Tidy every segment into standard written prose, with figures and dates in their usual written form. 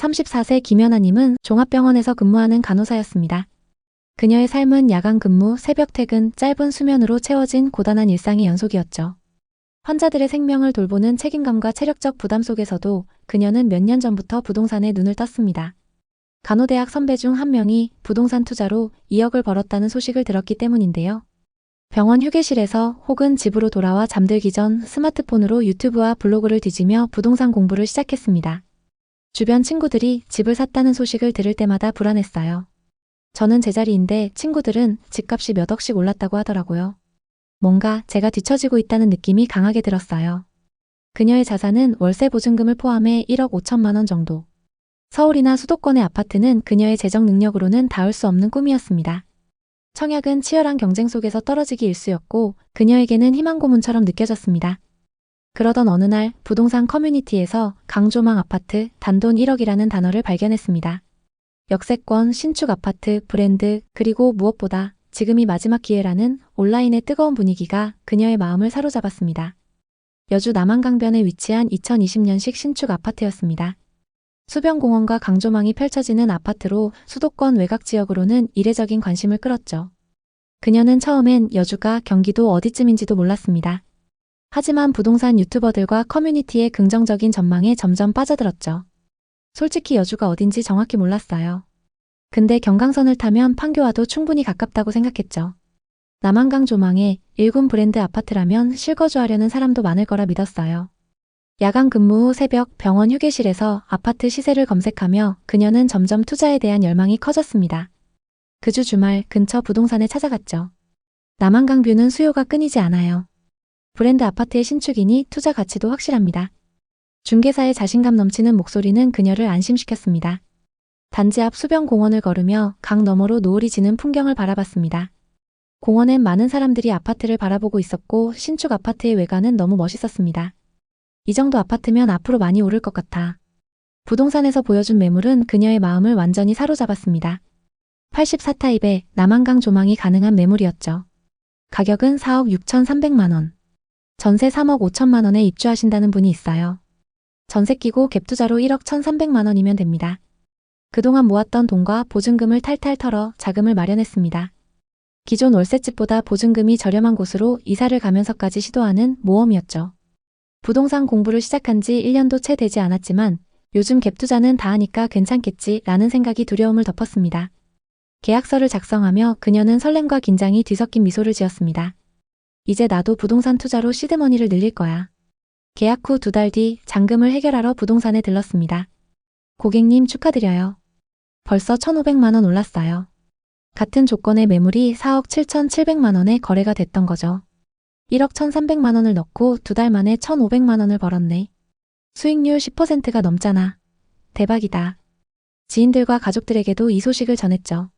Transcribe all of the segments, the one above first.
34세 김연아님은 종합병원에서 근무하는 간호사였습니다. 그녀의 삶은 야간 근무, 새벽 퇴근, 짧은 수면으로 채워진 고단한 일상의 연속이었죠. 환자들의 생명을 돌보는 책임감과 체력적 부담 속에서도 그녀는 몇 년 전부터 부동산에 눈을 떴습니다. 간호대학 선배 중 한 명이 부동산 투자로 2억을 벌었다는 소식을 들었기 때문인데요. 병원 휴게실에서 혹은 집으로 돌아와 잠들기 전 스마트폰으로 유튜브와 블로그를 뒤지며 부동산 공부를 시작했습니다. 주변 친구들이 집을 샀다는 소식을 들을 때마다 불안했어요. 저는 제자리인데 친구들은 집값이 몇 억씩 올랐다고 하더라고요. 뭔가 제가 뒤처지고 있다는 느낌이 강하게 들었어요. 그녀의 자산은 월세 보증금을 포함해 1억 5천만 원 정도. 서울이나 수도권의 아파트는 그녀의 재정 능력으로는 닿을 수 없는 꿈이었습니다. 청약은 치열한 경쟁 속에서 떨어지기 일쑤였고 그녀에게는 희망 고문처럼 느껴졌습니다. 그러던 어느 날 부동산 커뮤니티에서 강조망 아파트, 단돈 1억이라는 단어를 발견했습니다. 역세권, 신축 아파트, 브랜드, 그리고 무엇보다 지금이 마지막 기회라는 온라인의 뜨거운 분위기가 그녀의 마음을 사로잡았습니다. 여주 남한강변에 위치한 2020년식 신축 아파트였습니다. 수변공원과 강조망이 펼쳐지는 아파트로 수도권 외곽 지역으로는 이례적인 관심을 끌었죠. 그녀는 처음엔 여주가 경기도 어디쯤인지도 몰랐습니다. 하지만 부동산 유튜버들과 커뮤니티의 긍정적인 전망에 점점 빠져들었죠. 솔직히 여주가 어딘지 정확히 몰랐어요. 근데 경강선을 타면 판교와도 충분히 가깝다고 생각했죠. 남한강 조망에 1군 브랜드 아파트라면 실거주하려는 사람도 많을 거라 믿었어요. 야간 근무 후 새벽 병원 휴게실에서 아파트 시세를 검색하며 그녀는 점점 투자에 대한 열망이 커졌습니다. 그 주 주말 근처 부동산에 찾아갔죠. 남한강 뷰는 수요가 끊이지 않아요. 브랜드 아파트의 신축이니 투자 가치도 확실합니다. 중개사의 자신감 넘치는 목소리는 그녀를 안심시켰습니다. 단지 앞 수변 공원을 걸으며 강 너머로 노을이 지는 풍경을 바라봤습니다. 공원엔 많은 사람들이 아파트를 바라보고 있었고 신축 아파트의 외관은 너무 멋있었습니다. 이 정도 아파트면 앞으로 많이 오를 것 같아. 부동산에서 보여준 매물은 그녀의 마음을 완전히 사로잡았습니다. 84타입의 남한강 조망이 가능한 매물이었죠. 가격은 4억 6,300만 원. 전세 3억 5천만 원에 입주하신다는 분이 있어요. 전세 끼고 갭투자로 1억 1,300만 원이면 됩니다. 그동안 모았던 돈과 보증금을 탈탈 털어 자금을 마련했습니다. 기존 월세집보다 보증금이 저렴한 곳으로 이사를 가면서까지 시도하는 모험이었죠. 부동산 공부를 시작한 지 1년도 채 되지 않았지만 요즘 갭투자는 다 하니까 괜찮겠지 라는 생각이 두려움을 덮었습니다. 계약서를 작성하며 그녀는 설렘과 긴장이 뒤섞인 미소를 지었습니다. 이제 나도 부동산 투자로 시드머니를 늘릴 거야. 계약 후 2달 뒤 잔금을 해결하러 부동산에 들렀습니다. 고객님 축하드려요. 벌써 1,500만 원 올랐어요. 같은 조건의 매물이 4억 7,700만 원에 거래가 됐던 거죠. 1억 1,300만 원을 넣고 2달 만에 1,500만 원을 벌었네. 수익률 10%가 넘잖아. 대박이다. 지인들과 가족들에게도 이 소식을 전했죠.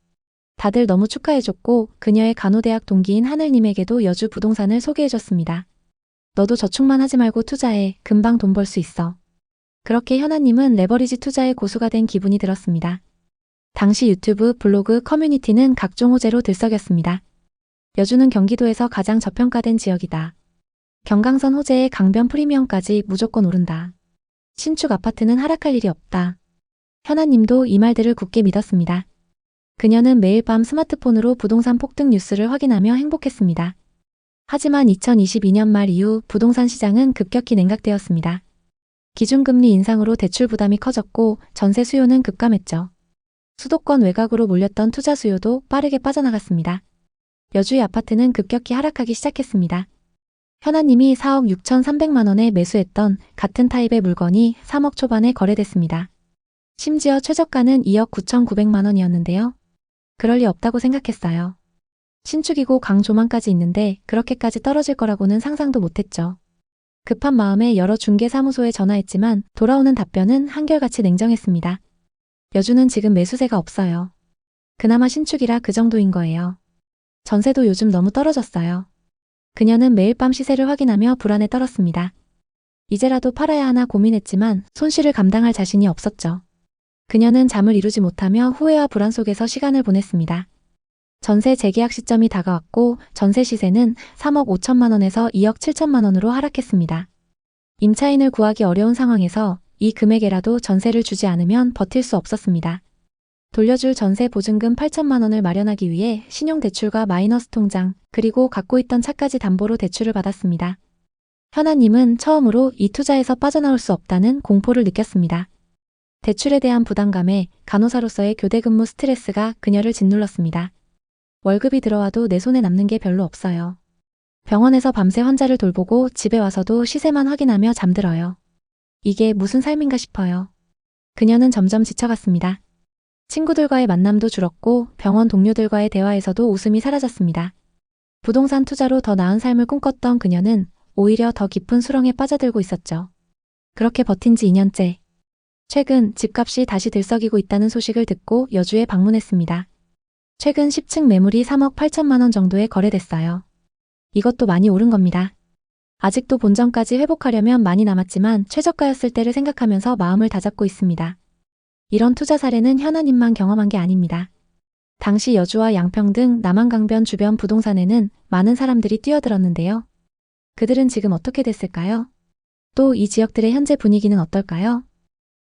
다들 너무 축하해줬고 그녀의 간호대학 동기인 하늘님에게도 여주 부동산을 소개해줬습니다. 너도 저축만 하지 말고 투자해. 금방 돈 벌 수 있어. 그렇게 현아님은 레버리지 투자의 고수가 된 기분이 들었습니다. 당시 유튜브, 블로그, 커뮤니티는 각종 호재로 들썩였습니다. 여주는 경기도에서 가장 저평가된 지역이다. 경강선 호재에 강변 프리미엄까지 무조건 오른다. 신축 아파트는 하락할 일이 없다. 현아님도 이 말들을 굳게 믿었습니다. 그녀는 매일 밤 스마트폰으로 부동산 폭등 뉴스를 확인하며 행복했습니다. 하지만 2022년 말 이후 부동산 시장은 급격히 냉각되었습니다. 기준금리 인상으로 대출 부담이 커졌고 전세 수요는 급감했죠. 수도권 외곽으로 몰렸던 투자 수요도 빠르게 빠져나갔습니다. 여주의 아파트는 급격히 하락하기 시작했습니다. 현아님이 4억 6,300만 원에 매수했던 같은 타입의 물건이 3억 초반에 거래됐습니다. 심지어 최저가는 2억 9,900만 원이었는데요. 그럴 리 없다고 생각했어요. 신축이고 강조망까지 있는데 그렇게까지 떨어질 거라고는 상상도 못했죠. 급한 마음에 여러 중개사무소에 전화했지만 돌아오는 답변은 한결같이 냉정했습니다. 여주는 지금 매수세가 없어요. 그나마 신축이라 그 정도인 거예요. 전세도 요즘 너무 떨어졌어요. 그녀는 매일 밤 시세를 확인하며 불안에 떨었습니다. 이제라도 팔아야 하나 고민했지만 손실을 감당할 자신이 없었죠. 그녀는 잠을 이루지 못하며 후회와 불안 속에서 시간을 보냈습니다. 전세 재계약 시점이 다가왔고 전세 시세는 3억 5천만 원에서 2억 7천만 원으로 하락했습니다. 임차인을 구하기 어려운 상황에서 이 금액에라도 전세를 주지 않으면 버틸 수 없었습니다. 돌려줄 전세 보증금 8천만 원을 마련하기 위해 신용대출과 마이너스 통장, 그리고 갖고 있던 차까지 담보로 대출을 받았습니다. 현아님은 처음으로 이 투자에서 빠져나올 수 없다는 공포를 느꼈습니다. 대출에 대한 부담감에 간호사로서의 교대 근무 스트레스가 그녀를 짓눌렀습니다. 월급이 들어와도 내 손에 남는 게 별로 없어요. 병원에서 밤새 환자를 돌보고 집에 와서도 시세만 확인하며 잠들어요. 이게 무슨 삶인가 싶어요. 그녀는 점점 지쳐갔습니다. 친구들과의 만남도 줄었고 병원 동료들과의 대화에서도 웃음이 사라졌습니다. 부동산 투자로 더 나은 삶을 꿈꿨던 그녀는 오히려 더 깊은 수렁에 빠져들고 있었죠. 그렇게 버틴 지 2년째. 최근 집값이 다시 들썩이고 있다는 소식을 듣고 여주에 방문했습니다. 최근 10층 매물이 3억 8천만 원 정도에 거래됐어요. 이것도 많이 오른 겁니다. 아직도 본전까지 회복하려면 많이 남았지만 최저가였을 때를 생각하면서 마음을 다잡고 있습니다. 이런 투자 사례는 현아님만 경험한 게 아닙니다. 당시 여주와 양평 등 남한강변 주변 부동산에는 많은 사람들이 뛰어들었는데요. 그들은 지금 어떻게 됐을까요? 또 이 지역들의 현재 분위기는 어떨까요?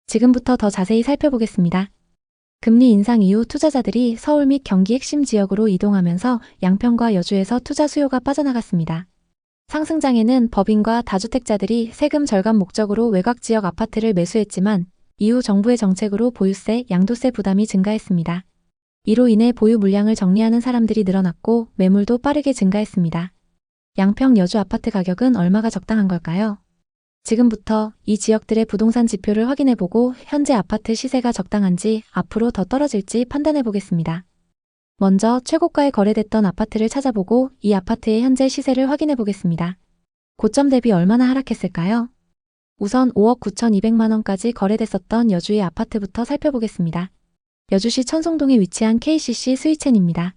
지금부터 더 자세히 살펴보겠습니다. 금리 인상 이후 투자자들이 서울 및 경기 핵심 지역으로 이동하면서 양평과 여주에서 투자 수요가 빠져나갔습니다. 상승장에는 법인과 다주택자들이 세금 절감 목적으로 외곽 지역 아파트를 매수했지만 이후 정부의 정책으로 보유세, 양도세 부담이 증가했습니다. 이로 인해 보유 물량을 정리하는 사람들이 늘어났고 매물도 빠르게 증가했습니다. 양평 여주 아파트 가격은 얼마가 적당한 걸까요? 지금부터 이 지역들의 부동산 지표를 확인해보고 현재 아파트 시세가 적당한지 앞으로 더 떨어질지 판단해보겠습니다. 먼저 최고가에 거래됐던 아파트를 찾아보고 이 아파트의 현재 시세를 확인해보겠습니다. 고점 대비 얼마나 하락했을까요? 우선 5억 9,200만 원까지 거래됐었던 여주의 아파트부터 살펴보겠습니다. 여주시 천송동에 위치한 KCC 스위첸입니다.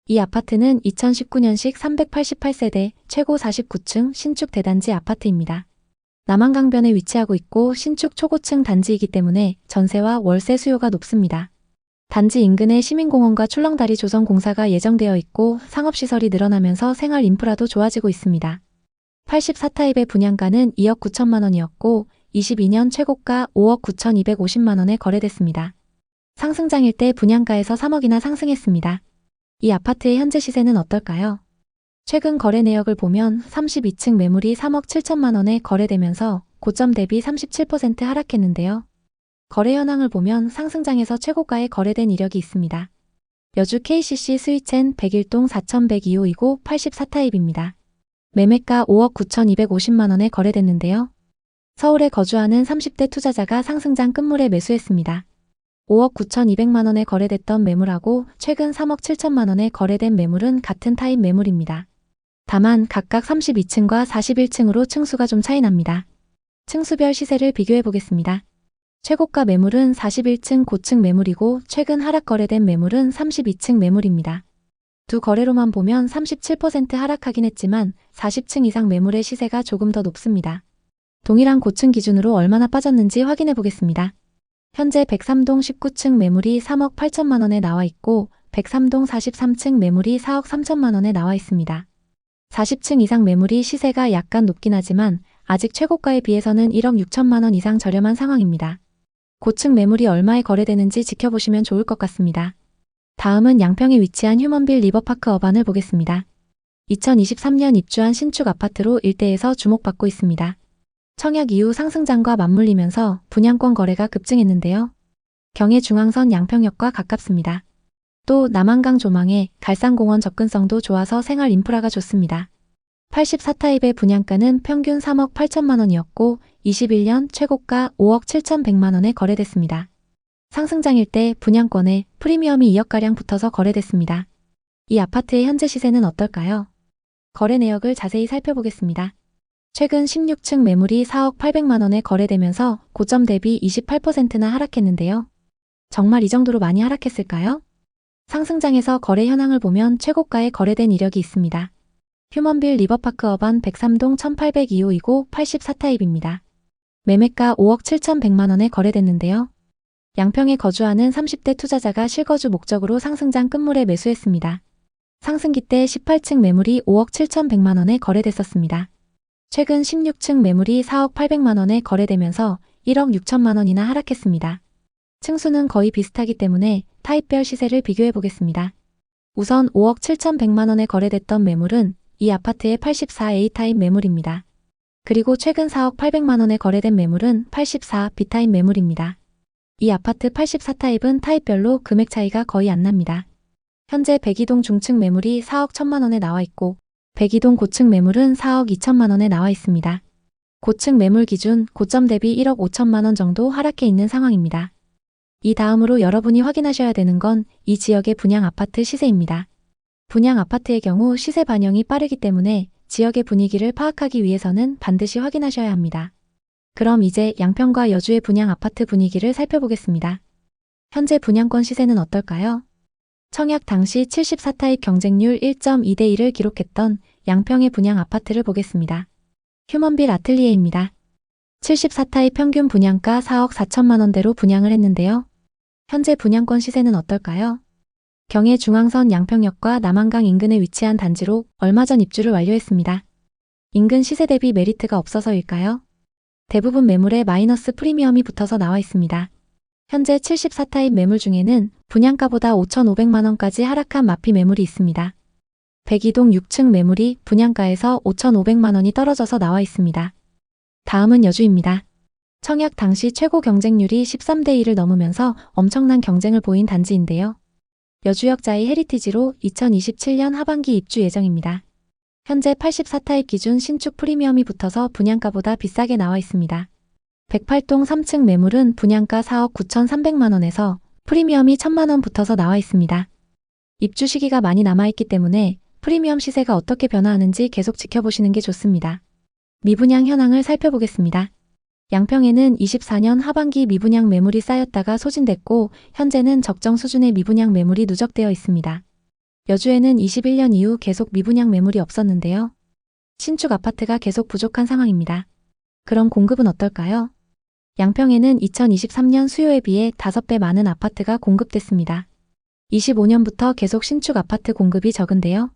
이 아파트는 2019년식 388세대 최고 49층 신축 대단지 아파트입니다. 남한강변에 위치하고 있고 신축 초고층 단지이기 때문에 전세와 월세 수요가 높습니다. 단지 인근에 시민공원과 출렁다리 조성 공사가 예정되어 있고 상업시설이 늘어나면서 생활 인프라도 좋아지고 있습니다. 84타입의 분양가는 2억 9천만 원이었고 22년 최고가 5억 9,250만 원에 거래됐습니다. 상승장일 때 분양가에서 3억이나 상승했습니다. 이 아파트의 현재 시세는 어떨까요? 최근 거래 내역을 보면 32층 매물이 3억 7천만 원에 거래되면서 고점 대비 37% 하락했는데요. 거래 현황을 보면 상승장에서 최고가에 거래된 이력이 있습니다. 여주 KCC 스위첸 101동 4102호이고 84타입입니다. 매매가 5억 9,250만 원에 거래됐는데요. 서울에 거주하는 30대 투자자가 상승장 끝물에 매수했습니다. 5억 9,200만 원에 거래됐던 매물하고 최근 3억 7천만 원에 거래된 매물은 같은 타입 매물입니다. 다만 각각 32층과 41층으로 층수가 좀 차이 납니다. 층수별 시세를 비교해 보겠습니다. 최고가 매물은 41층 고층 매물이고 최근 하락 거래된 매물은 32층 매물입니다. 두 거래로만 보면 37% 하락하긴 했지만 40층 이상 매물의 시세가 조금 더 높습니다. 동일한 고층 기준으로 얼마나 빠졌는지 확인해 보겠습니다. 현재 103동 19층 매물이 3억 8천만 원에 나와 있고 103동 43층 매물이 4억 3천만 원에 나와 있습니다. 40층 이상 매물이 시세가 약간 높긴 하지만 아직 최고가에 비해서는 1억 6천만 원 이상 저렴한 상황입니다. 고층 매물이 얼마에 거래되는지 지켜보시면 좋을 것 같습니다. 다음은 양평에 위치한 휴먼빌 리버파크 어반을 보겠습니다. 2023년 입주한 신축 아파트로 일대에서 주목받고 있습니다. 청약 이후 상승장과 맞물리면서 분양권 거래가 급증했는데요. 경의중앙선 양평역과 가깝습니다. 또 남한강 조망에 갈산공원 접근성도 좋아서 생활 인프라가 좋습니다. 84타입의 분양가는 평균 3억 8천만 원이었고 21년 최고가 5억 7,100만 원에 거래됐습니다. 상승장일 때 분양권에 프리미엄이 2억가량 붙어서 거래됐습니다. 이 아파트의 현재 시세는 어떨까요? 거래 내역을 자세히 살펴보겠습니다. 최근 16층 매물이 4억 800만 원에 거래되면서 고점 대비 28%나 하락했는데요. 정말 이 정도로 많이 하락했을까요? 상승장에서 거래 현황을 보면 최고가에 거래된 이력이 있습니다. 휴먼빌 리버파크 어반 103동 1802호이고 84타입입니다. 매매가 5억 7,100만 원에 거래됐는데요. 양평에 거주하는 30대 투자자가 실거주 목적으로 상승장 끝물에 매수했습니다. 상승기 때 18층 매물이 5억 7,100만 원에 거래됐었습니다. 최근 16층 매물이 4억 800만 원에 거래되면서 1억 6천만 원이나 하락했습니다. 층수는 거의 비슷하기 때문에 타입별 시세를 비교해 보겠습니다. 우선 5억 7,100만 원에 거래됐던 매물은 이 아파트의 84A 타입 매물입니다. 그리고 최근 4억 800만 원에 거래된 매물은 84 B타입 매물입니다. 이 아파트 84 타입은 타입별로 금액 차이가 거의 안 납니다. 현재 백이동 중층 매물이 4억 1천만 원에 나와 있고 백이동 고층 매물은 4억 2천만 원에 나와 있습니다. 고층 매물 기준 고점 대비 1억 5천만 원 정도 하락해 있는 상황입니다. 이 다음으로 여러분이 확인하셔야 되는 건 이 지역의 분양 아파트 시세입니다. 분양 아파트의 경우 시세 반영이 빠르기 때문에 지역의 분위기를 파악하기 위해서는 반드시 확인하셔야 합니다. 그럼 이제 양평과 여주의 분양 아파트 분위기를 살펴보겠습니다. 현재 분양권 시세는 어떨까요? 청약 당시 74 타입 경쟁률 1.2대 1을 기록했던 양평의 분양 아파트를 보겠습니다. 휴먼빌 아틀리에입니다. 74 타입 평균 분양가 4억 4천만 원대로 분양을 했는데요. 현재 분양권 시세는 어떨까요? 경의 중앙선 양평역과 남한강 인근에 위치한 단지로 얼마 전 입주를 완료했습니다. 인근 시세 대비 메리트가 없어서일까요? 대부분 매물에 마이너스 프리미엄이 붙어서 나와 있습니다. 현재 74 타입 매물 중에는 분양가보다 5,500만 원까지 하락한 마피 매물이 있습니다. 백이동 6층 매물이 분양가에서 5,500만 원이 떨어져서 나와 있습니다. 다음은 여주입니다. 청약 당시 최고 경쟁률이 13대 1을 넘으면서 엄청난 경쟁을 보인 단지인데요. 여주역 자이 헤리티지로 2027년 하반기 입주 예정입니다. 현재 84 타입 기준 신축 프리미엄이 붙어서 분양가보다 비싸게 나와 있습니다. 108동 3층 매물은 분양가 4억 9,300만 원에서 프리미엄이 1,000만 원 붙어서 나와 있습니다. 입주 시기가 많이 남아있기 때문에 프리미엄 시세가 어떻게 변화하는지 계속 지켜보시는 게 좋습니다. 미분양 현황을 살펴보겠습니다. 양평에는 24년 하반기 미분양 매물이 쌓였다가 소진됐고 현재는 적정 수준의 미분양 매물이 누적되어 있습니다. 여주에는 21년 이후 계속 미분양 매물이 없었는데요. 신축 아파트가 계속 부족한 상황입니다. 그럼 공급은 어떨까요? 양평에는 2023년 수요에 비해 5배 많은 아파트가 공급됐습니다. 25년부터 계속 신축 아파트 공급이 적은데요.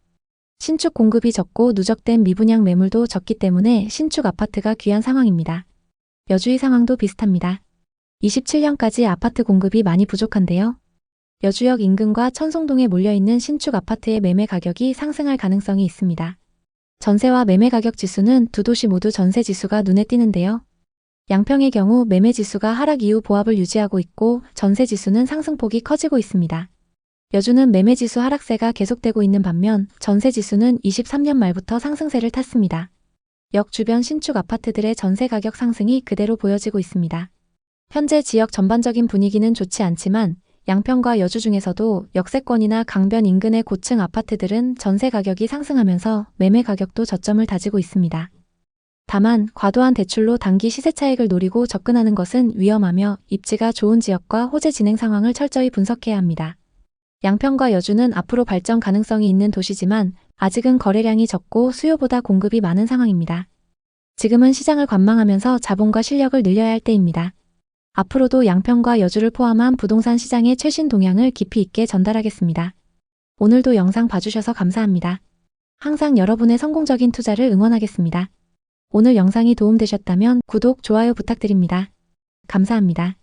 신축 공급이 적고 누적된 미분양 매물도 적기 때문에 신축 아파트가 귀한 상황입니다. 여주의 상황도 비슷합니다. 27년까지 아파트 공급이 많이 부족한데요. 여주역 인근과 천송동에 몰려있는 신축 아파트의 매매 가격이 상승할 가능성이 있습니다. 전세와 매매 가격 지수는 두 도시 모두 전세 지수가 눈에 띄는데요. 양평의 경우 매매 지수가 하락 이후 보합을 유지하고 있고 전세 지수는 상승폭이 커지고 있습니다. 여주는 매매 지수 하락세가 계속되고 있는 반면 전세 지수는 23년 말부터 상승세를 탔습니다. 역 주변 신축 아파트들의 전세 가격 상승이 그대로 보여지고 있습니다. 현재 지역 전반적인 분위기는 좋지 않지만 양평과 여주 중에서도 역세권이나 강변 인근의 고층 아파트들은 전세 가격이 상승하면서 매매 가격도 저점을 다지고 있습니다. 다만 과도한 대출로 단기 시세 차익을 노리고 접근하는 것은 위험하며 입지가 좋은 지역과 호재 진행 상황을 철저히 분석해야 합니다. 양평과 여주는 앞으로 발전 가능성이 있는 도시지만 아직은 거래량이 적고 수요보다 공급이 많은 상황입니다. 지금은 시장을 관망하면서 자본과 실력을 늘려야 할 때입니다. 앞으로도 양평과 여주를 포함한 부동산 시장의 최신 동향을 깊이 있게 전달하겠습니다. 오늘도 영상 봐주셔서 감사합니다. 항상 여러분의 성공적인 투자를 응원하겠습니다. 오늘 영상이 도움되셨다면 구독, 좋아요 부탁드립니다. 감사합니다.